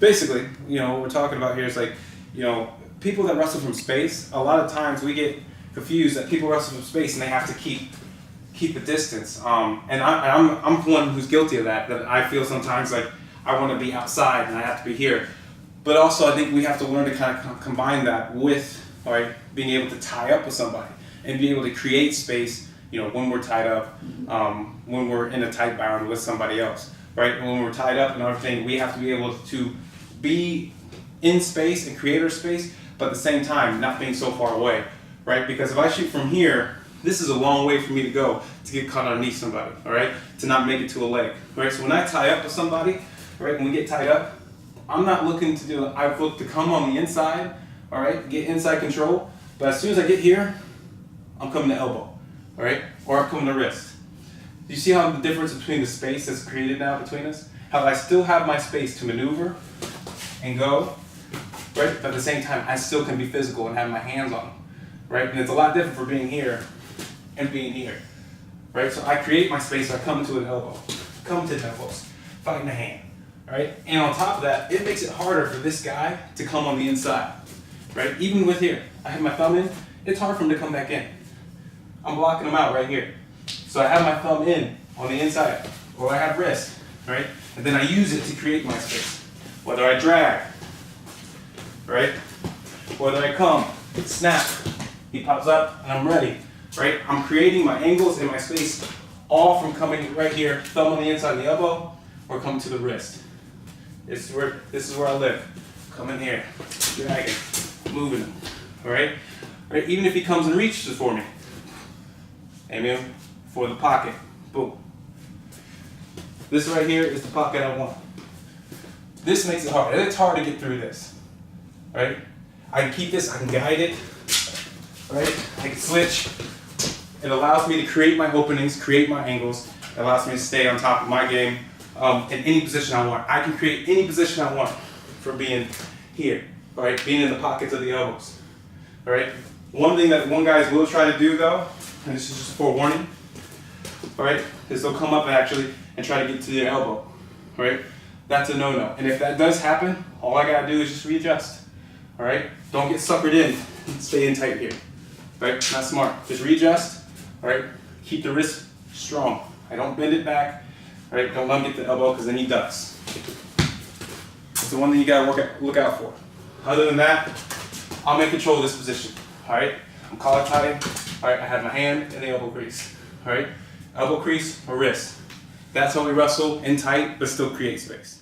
basically, you know, what we're talking about here is like, you know, people that wrestle from space, a lot of times we get confused that people wrestle from space and they have to keep a distance. And I'm one who's guilty of that I feel sometimes like I want to be outside and I have to be here. But also I think we have to learn to kind of combine that with, right, being able to tie up with somebody and be able to create space, you know, when we're tied up, when we're in a tight bound with somebody else, right? And when we're tied up and everything, we have to be able to be in space and create our space, but at the same time, not being so far away, right? Because if I shoot from here, this is a long way for me to go to get caught underneath somebody, all right? To not make it to a leg, right? So when I tie up with somebody, right, when we get tied up, I'm not looking to do it. I look to come on the inside, all right, get inside control, but as soon as I get here, I'm coming to elbow, all right? Or I'm coming to wrist. Do you see how the difference between the space that's created now between us? How I still have my space to maneuver and go, right? But at the same time, I still can be physical and have my hands on them, right? And it's a lot different for being here and being here, right? So I create my space, I come to an elbow, come to the elbows, fighting the hand, right? And on top of that, it makes it harder for this guy to come on the inside, right? Even with here, I have my thumb in, it's hard for him to come back in. I'm blocking him out right here. So I have my thumb in on the inside, or I have wrist, right? And then I use it to create my space. Whether I drag, right? Whether I come, snap, he pops up, and I'm ready, right? I'm creating my angles and my space all from coming right here, thumb on the inside of the elbow, or come to the wrist. This is where I live. Come in here, dragging, moving him, all right? Right? Even if he comes and reaches for me, amen, for the pocket, boom. This right here is the pocket I want. This makes it hard. It's hard to get through this, right? I can keep this, I can guide it, right? I can switch. It allows me to create my openings, create my angles. It allows me to stay on top of my game in any position I want. I can create any position I want for being here, right? Being in the pockets of the elbows, all right? One thing that one guys will try to do though, and this is just a forewarning, all right, is they'll come up and try to get to their elbow, all right? That's a no-no. And if that does happen, all I gotta do is just readjust, all right? Don't get suckered in, stay in tight here, right? Not smart. Just readjust, all right? Keep the wrist strong. I don't bend it back, all right? Don't let him get the elbow because then he ducks. That's the one thing you gotta look out for. Other than that, I'm in control of this position, all right? I'm collar tying, all right? I have my hand in the elbow crease, all right? Elbow crease or wrist. That's how we wrestle in tight, but still create space.